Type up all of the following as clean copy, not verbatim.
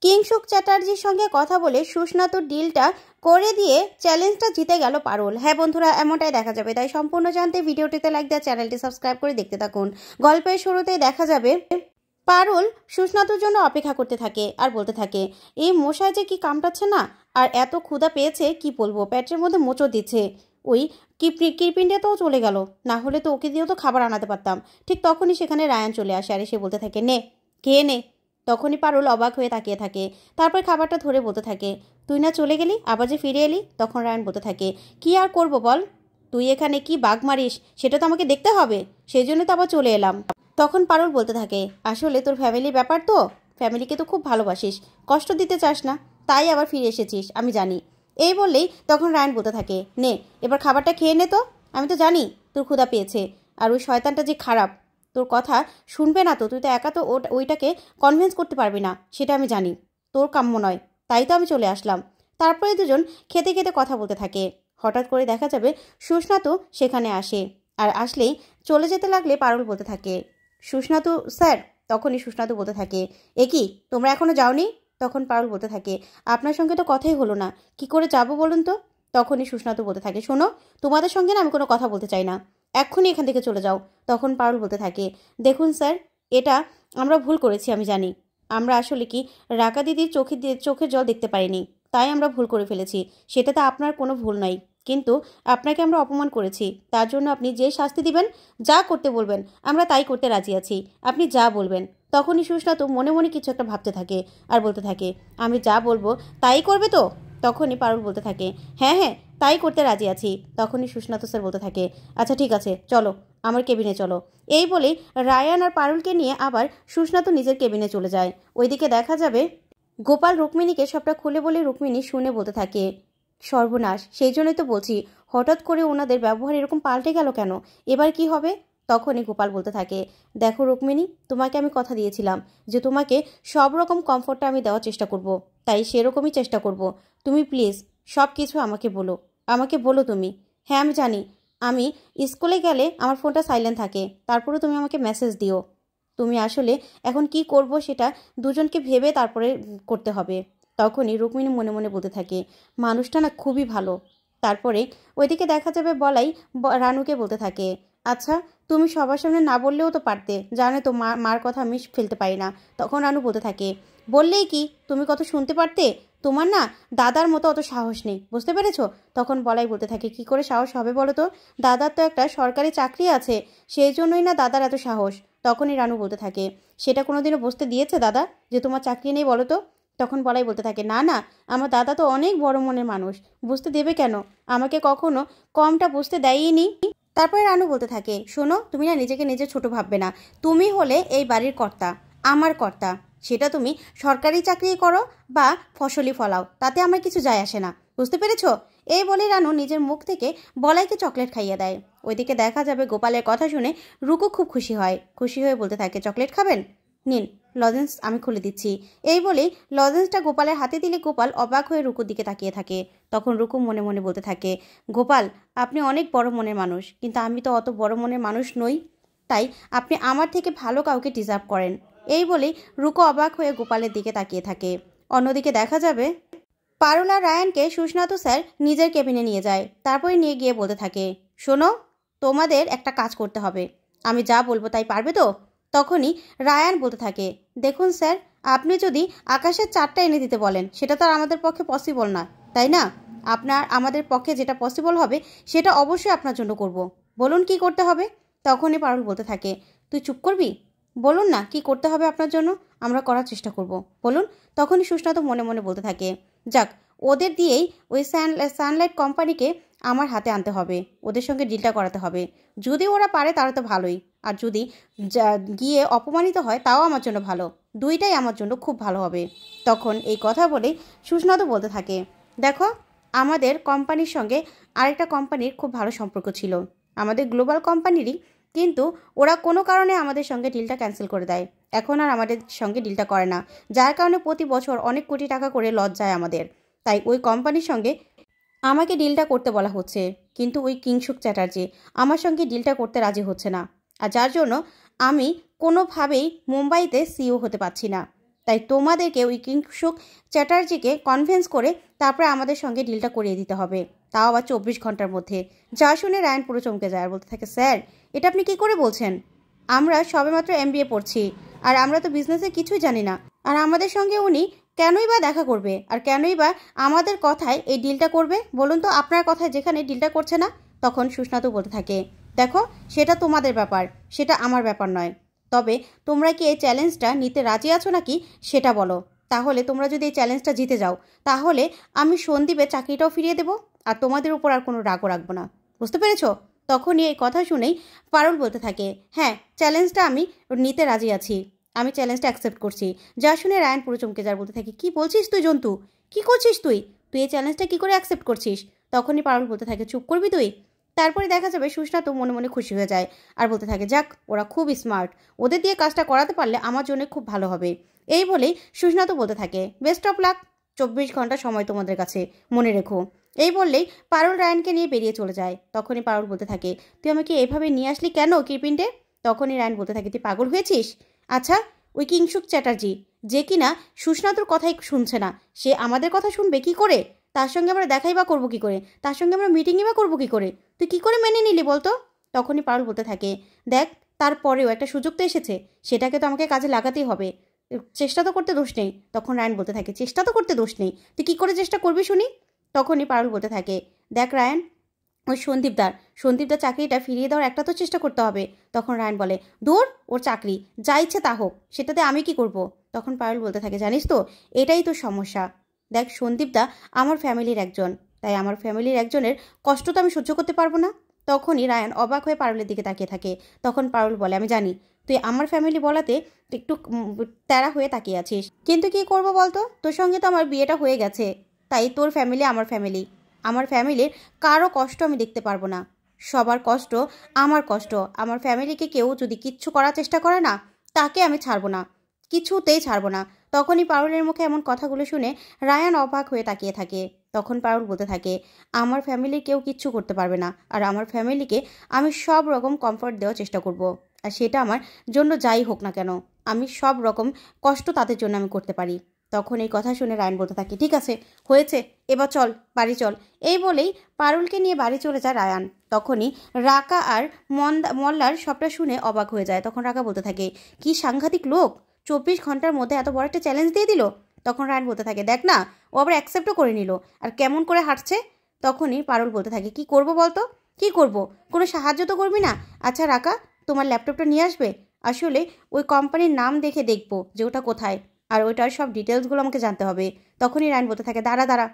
কিংশুক চ্যাটার্জির সঙ্গে কথা বলে সুস্নাতর ডিলটা করে দিয়ে চ্যালেঞ্জটা জিতে গেল পারুল। হ্যাঁ বন্ধুরা, এমনটাই দেখা যাবে। তাই সম্পূর্ণ জানতে ভিডিওটিতে লাইক দেওয়া, চ্যানেলটি সাবস্ক্রাইব করে দেখতে থাকুন। গল্পের শুরুতেই দেখা যাবে পারুল সুস্নাতর জন্য অপেক্ষা করতে থাকে আর বলতে থাকে, এই মশাই যে কি কামড়াচ্ছে না, আর এত ক্ষুধা পেয়েছে কি বলবো, পেটের মধ্যে মোচড় দিচ্ছে। ওই কিরপিন্ডিটাও চলে গেল, না হলে তো ওকে দিয়েও তো খাবার আনাতে পারতাম। ঠিক তখনই সেখানে রায়ান চলে আসে আর এসে বলতে থাকে, নে খেয়ে নে। তখনই পারুল অবাক হয়ে তাকিয়ে থাকে। তারপর খাবারটা ধরে বলতে থাকে, তুই না চলে গেলি, আবার যে ফিরে এলি। তখন রায়ান বলতে থাকে, কি আর করব বল, তুই এখানে কি বাঘ মারিস সেটা তো আমাকে দেখতে হবে, সেই জন্য তো আবার চলে এলাম। তখন পারুল বলতে থাকে, আসলে তোর ফ্যামিলির ব্যাপার তো, ফ্যামিলিকে তো খুব ভালোবাসিস, কষ্ট দিতে চাস না, তাই আবার ফিরে এসেছিস, আমি জানি। এই বললেই তখন রায়ান বলতে থাকে, নে এবার খাবারটা খেয়ে নে তো, আমি তো জানি তোর ক্ষুধা পেয়েছে, আর ওই শয়তানটা যে খারাপ, তোর কথা শুনবে না তো, তুই তো একা তো ওইটাকে কনভিন্স করতে পারবি না, সেটা আমি জানি, তোর কাম্য নয়, তাই তো আমি চলে আসলাম। তারপরে দুজন খেতে খেতে কথা বলতে থাকে। হঠাৎ করে দেখা যাবে সুস্নাতও সেখানে আসে, আর আসলেই চলে যেতে লাগলে পারুল বলতে থাকে, সুস্নাতু স্যার। তখনই সুস্নাতু বলতে থাকে, এ কি তোমরা এখনো যাওনি? তখন পারুল বলতে থাকে, আপনার সঙ্গে তো কথাই হলো না, কি করে যাবো বলুন তো? তখনই সুস্নাতু বলতে থাকে, শোনো, তোমাদের সঙ্গে না আমি কোনো কথা বলতে চাই না, এক্ষুনি এখান থেকে চলে যাও। তখন পারুল বলতে থাকে, দেখুন স্যার, এটা আমরা ভুল করেছি, আমি জানি। আমরা আসলে কি রাকা দিদির চোখের জল দেখতে পারিনি, তাই আমরা ভুল করে ফেলেছি, সেটাতে আপনার কোনো ভুল নাই। কিন্তু আপনাকে আমরা অপমান করেছি, তার জন্য আপনি যে শাস্তি দিবেন, যা করতে বলবেন, আমরা তাই করতে রাজি আছি, আপনি যা বলবেন। তখনই সুস্নাতু মনে মনে কিছু একটা ভাবতে থাকে আর বলতে থাকে, আমি যা বলবো তাই করবে তো? তখনই পারুল বলতে থাকে, হ্যাঁ হ্যাঁ, তাই করতে রাজি আছি। তখনই সুস্নাতু স্যার বলতে থাকে, আচ্ছা ঠিক আছে, চলো আমার কেবিনে চলো। এই বলেই রায়ান আর পারুলকে নিয়ে আবার সুস্নাতু নিজের কেবিনে চলে যায়। ওইদিকে দেখা যাবে গোপাল রুক্মিণীকে সবটা খুলে বলে রুক্মিণী শুনে বলতে থাকে, সর্বনাশ, সেই জন্যই তো বলছি, হঠাৎ করে ওনাদের ব্যবহার এরকম পাল্টে গেল কেন, এবার কি হবে? তখনই গোপাল বলতে থাকে, দেখো রুক্মিণী, তোমাকে আমি কথা দিয়েছিলাম যে তোমাকে সব রকম কমফোর্টটা আমি দেওয়ার চেষ্টা করব, তাই সেরকমই চেষ্টা করব। তুমি প্লিজ সব কিছু আমাকে বলো তুমি। হ্যাঁ আমি জানি, আমি স্কুলে গেলে আমার ফোনটা সাইলেন্ট থাকে, তারপরে তুমি আমাকে মেসেজ দিও। তুমি আসলে এখন কি করব সেটা দুজনকে ভেবে তারপরে করতে হবে। তখনই রুক্মিণী মনে মনে বলতে থাকে, মানুষটা না খুবই ভালো। তারপরে ওইদিকে দেখা যাবে বলাই রানুকে বলতে থাকে, আচ্ছা তুমি সবার সামনে না বললেও তো পারতে, জানো তো মার কথা আমি ফেলতে পারি না। তখন রানু বলতে থাকে, বললেই কি, তুমি কত শুনতে পারতে, তোমার না দাদার মতো অত সাহস নেই, বুঝতে পেরেছো? তখন বলাই বলতে থাকে, কি করে সাহস হবে বলো তো, দাদার তো একটা সরকারি চাকরি আছে, সেই জন্যই না দাদার এত সাহস। তখনই রানু বলতে থাকে, সেটা কোনোদিনও বুঝতে দিয়েছে দাদা যে তোমার চাকরি নেই, বলো তো? তখন বলাই বলতে থাকে, না না, আমার দাদা তো অনেক বড় মনের মানুষ, বুঝতে দেবে কেন, আমাকে কখনো কমটা বুঝতে দেয়নি। তারপরে রানু বলতে থাকে, শোনো, তুমি না নিজেকে নিজে ছোট ভাববে না, তুমি হলে এই বাড়ির কর্তা, আমার কর্তা, সেটা তুমি সরকারি চাকরি করো বা ফসলি ফলাও, তাতে আমার কিছু যায় আসে না, বুঝতে পেরেছো? এই বলে রানু নিজের মুখ থেকে বলাইকে চকলেট খাইয়ে দেয়। ওইদিকে দেখা যাবে গোপালের কথা শুনে রুকু খুব খুশি হয়ে বলতে থাকে, চকলেট খাবেন, নিন লজেন্স আমি খুলে দিচ্ছি। এই বলেই লজেন্সটা গোপালের হাতে দিলে গোপাল অবাক হয়ে রুকুর দিকে তাকিয়ে থাকে। তখন রুকু মনে মনে বলতে থাকে, গোপাল, আপনি অনেক বড় মনের মানুষ, কিন্তু আমি তো অত বড় মনের মানুষ নই, তাই আপনি আমার থেকে ভালো কাউকে ডিজার্ভ করেন। এই বলেই রুকু অবাক হয়ে গোপালের দিকে তাকিয়ে থাকে। অন্যদিকে দেখা যাবে পারুল আর রায়ানকে সুস্নাতু স্যার নিজের কেবিনে নিয়ে যায়। তারপরে নিয়ে গিয়ে বলতে থাকে, শোনো, তোমাদের একটা কাজ করতে হবে, আমি যা বলবো তাই পারবে তো? তখনই রায়ান বলতে থাকে, দেখুন স্যার, আপনি যদি আকাশের চারটা এনে দিতে বলেন, সেটা তো আর আমাদের পক্ষে পসিবল না, তাই না? আমাদের পক্ষে যেটা পসিবল হবে সেটা অবশ্যই আপনার জন্য করব, বলুন কি করতে হবে? তখনই পারুল বলতে থাকে, তুই চুপ করবি, বলুন না কি করতে হবে আপনার জন্য, আমরা করার চেষ্টা করব, বলুন। তখনই সুস্নাতু মনে মনে বলতে থাকে, যাক, ওদের দিয়েই ওই সানলাইট কোম্পানিকে আমার হাতে আনতে হবে, ওদের সঙ্গে ডিলটা করাতে হবে, যদি ওরা পারে তাহলে তো ভালোই, আর যদি গিয়ে অপমানিত হয় তাও আমার জন্য ভালো, দুইটাই আমার জন্য খুব ভালো হবে। তখন এই কথা বলে সুস্নাতু বলতে থাকে, দেখো, আমাদের কোম্পানির সঙ্গে আরেকটা কোম্পানির খুব ভালো সম্পর্ক ছিল, আমাদের গ্লোবাল কোম্পানিরই, কিন্তু ওরা কোনো কারণে আমাদের সঙ্গে ডিলটা ক্যান্সেল করে দেয়, এখন আর আমাদের সঙ্গে ডিলটা করে না, যার কারণে প্রতি বছর অনেক কোটি টাকা করে লস যায় আমাদের। তাই ওই কোম্পানির সঙ্গে আমাকে ডিলটা করতে বলা হচ্ছে, কিন্তু ওই কিংশুক চ্যাটার্জি আমার সঙ্গে ডিলটা করতে রাজি হচ্ছে না, আর যার জন্য আমি কোনোভাবেই মুম্বাইতে সিইও হতে পারছি না। তাই তোমাদেরকে ওই কিংশুক চ্যাটার্জিকে কনভিন্স করে তারপরে আমাদের সঙ্গে ডিলটা করিয়ে দিতে হবে, তাও আবার 24 ঘন্টার মধ্যে। যা শুনে রায়ান পুরো চমকে যায় আর বলতে থাকে, স্যার এটা আপনি কী করে বলছেন? আমরা সবেমাত্র MBA পড়ছি, আর আমরা তো বিজনেসে কিছুই জানি না। আর আমাদের সঙ্গে উনি কেনই বা দেখা করবে, আর কেনই বা আমাদের কথায় এই ডিলটা করবে বলুন তো? আপনার কথায় যেখানে ডিলটা করছে না। তখন সুস্নাতু বলতে থাকে, দেখো সেটা তোমাদের ব্যাপার, সেটা আমার ব্যাপার নয়। তবে তোমরা কি এই চ্যালেঞ্জটা নিতে রাজি আছো নাকি সেটা বলো। তাহলে তোমরা যদি এই চ্যালেঞ্জটা জিতে যাও তাহলে আমি সন্দীপের চাকরিটাও ফিরিয়ে দেবো, আর তোমাদের উপর আর কোনো রাগও রাখবো না। বুঝতে পেরেছো? তখনই এই কথা শুনেই পারুল বলতে থাকে, হ্যাঁ চ্যালেঞ্জটা আমি নিতে রাজি আছি, আমি চ্যালেঞ্জটা অ্যাকসেপ্ট করছি। যা শুনে রায়ান পুরো চমকে যার বলতে থাকে, কি বলছিস তুই জন্তু? কি করছিস তুই? তুই এই চ্যালেঞ্জটা কী করে অ্যাকসেপ্ট করছিস? তখনই পারুল বলতে থাকে, চুপ করবি তুই? তারপরে দেখা যাবে সুস্নাতু মনে মনে খুশি হয়ে যায় আর বলতে থাকে, যাক ওরা খুব স্মার্ট, ওদের দিয়ে কাজটা করাতে পারলে আমার জন্য খুব ভালো হবে। এই বলেই সুস্নাতু বলতে থাকে, বেস্ট অফ লাক, 24 ঘন্টা সময় তোমাদের কাছে, মনে রেখো। এই বললেই পারুল রায়ানকে নিয়ে বেরিয়ে চলে যায়। তখনই পারুল বলতে থাকে, তুই আমাকে এভাবে নিয়ে আসলি কেন কিরপিন্ডে? তখনই রায়ান বলতে থাকে, তুই পাগল হয়েছিস? আচ্ছা ওই কিংশুক চ্যাটার্জি যে কিনা সুস্নাতুর কথাই শুনছে না, সে আমাদের কথা শুনবে কি করে? তার সঙ্গে আমরা দেখাই বা করবো কী করে? তার সঙ্গে আমরা মিটিংই বা করবো কী করে? তুই কী করে মেনে নিলি বলতো? তখনই পারুল বলতে থাকে, দেখ তারপরেও একটা সুযোগ তো এসেছে, সেটাকে তো আমাকে কাজে লাগাতেই হবে, চেষ্টা তো করতে দোষ নেই। তখন রায়ান বলতে থাকে, চেষ্টা তো করতে দোষ নেই, তুই কী করে চেষ্টা করবি শুনি? তখনই পারুল বলতে থাকে, দেখ রায়ান, ওই সন্দীপদার চাকরিটা ফিরিয়ে দেওয়ার একটা তো চেষ্টা করতে হবে। তখন রায়ান বলে, দূর, ওর চাকরি যা ইচ্ছে তা হোক, সেটাতে আমি কি করব? তখন পারুল বলতে থাকে, জানিস তো এটাই তো সমস্যা। দেখ সন্দীপদা আমার ফ্যামিলির একজন, তাই আমার ফ্যামিলির একজনের কষ্ট তো আমি সহ্য করতে পারবো না। তখনই রায়ান অবাক হয়ে পারুলের দিকে তাকিয়ে থাকে। তখন পারুল বলে, আমি জানি তুই আমার ফ্যামিলি বলাতে একটু তেরা হয়ে তাকিয়ে আছিস, কিন্তু কি করব বলতো, তোর সঙ্গে তো আমার বিয়েটা হয়ে গেছে, তাই তোর ফ্যামিলি আমার ফ্যামিলির কারো কষ্ট আমি দেখতে পারবো না। সবার কষ্ট আমার কষ্ট। আমার ফ্যামিলিকে কেউ যদি কিচ্ছু করার চেষ্টা করে না, তাকে আমি ছাড়বো না, কিছুতেই ছাড়বো না। তখনই পারুলের মুখে এমন কথাগুলো শুনে রায়ান অবাক হয়ে তাকিয়ে থাকে। তখন পারুল বলতে থাকে, আমার ফ্যামিলির কেউ কিচ্ছু করতে পারবে না, আর আমার ফ্যামিলিকে আমি সব রকম কমফর্ট দেওয়ার চেষ্টা করব, আর সেটা আমার জন্য যাই হোক না কেন, আমি সব রকম কষ্ট তাদের জন্য আমি করতে পারি। তখন এই কথা শুনে রায়ান বলতে থাকে, ঠিক আছে হয়েছে, এবার চল বাড়ি চল। এই বলেই পারুলকে নিয়ে বাড়ি চলে যায় রায়ান। তখনই রাকা আর মল্লার সবটা শুনে অবাক হয়ে যায়। তখন রাকা বলতে থাকে, কি সাংঘাতিক লোক, 24 ঘন্টার মধ্যে এত বড় একটা চ্যালেঞ্জ দিয়ে দিল। তখন রায়ান বলতে থাকে, দেখ না ও আবার অ্যাকসেপ্টও করে নিল, আর কেমন করে হাঁটছে। তখনই পারুল বলতে থাকে, কি করব বলতো? কি করব? কোনো সাহায্য তো করবি না? আচ্ছা রাকা, তোমার ল্যাপটপটা নিয়ে আসবে, আসলে ওই কোম্পানির নাম দেখে দেখবো যে ওটা কোথায়, আর ওইটার সব ডিটেলসগুলো আমাকে জানতে হবে। তখনই রায়ান বলতে থাকে, দাঁড়া,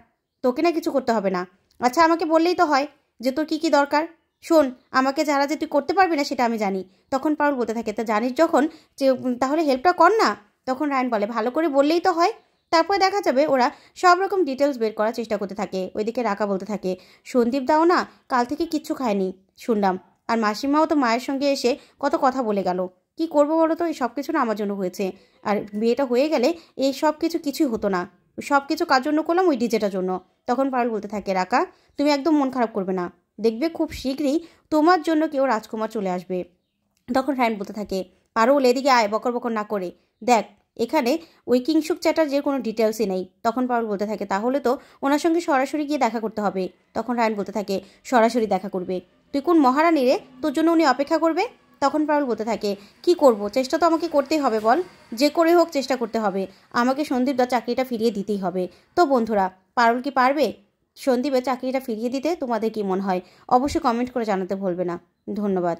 তোকে না কিছু করতে হবে না। আচ্ছা আমাকে বললেই তো হয় যে তোর কী কী দরকার। শোন, আমাকে যারা যে তুই করতে পারবি না সেটা আমি জানি। তখন পারুল বলতে থাকে, তা জানিস যখন যে তাহলে হেল্পটা কর না। তখন রায়ান বলে, ভালো করে বললেই তো হয়। তারপরে দেখা যাবে ওরা সব রকম ডিটেলস বের করার চেষ্টা করতে থাকে। ওইদিকে রাকা বলতে থাকে, সন্দীপ দাও না কাল থেকে কিচ্ছু খায়নি শুনলাম, আর মাসিমাও তো মায়ের সঙ্গে এসে কত কথা বলে গেল। কি করবো বলো তো, এই সব কিছু না আমার জন্য হয়েছে, আর বিয়েটা হয়ে গেলে এই সব কিছুই হতো না। সব কিছু কার জন্য করলাম? ওই ডিজেটার জন্য। তখন পারুল বলতে থাকে, রাকা তুমি একদম মন খারাপ করবে না, দেখবে খুব শীঘ্রই তোমার জন্য কেউ রাজকুমার চলে আসবে। তখন রায়ান বলতে থাকে, পারুল এদিকে আয়, বকর বকর না করে, দেখ এখানে ওই কিংশুক চ্যাটার্জির কোনো ডিটেলসই নেই। তখন পারুল বলতে থাকে, তাহলে তো ওনার সঙ্গে সরাসরি গিয়ে দেখা করতে হবে। তখন রায়ান বলতে থাকে, সরাসরি দেখা করবে? তুই কোন মহারানী রে, তোর জন্য উনি অপেক্ষা করবে? তখন পারুল বলতে থাকে, কি করব, চেষ্টা তো আমাকে করতেই হবে বল, যে করে হোক চেষ্টা করতে হবে, আমাকে সন্দীপদার চাকরিটা ফিরিয়ে দিতেই হবে। তো বন্ধুরা, পারুল কি পারবে সন্দীপের চাকরিটা ফিরিয়ে দিতে? তোমাদের কি মনে হয় অবশ্যই কমেন্ট করে জানাতে ভুলবে না। ধন্যবাদ।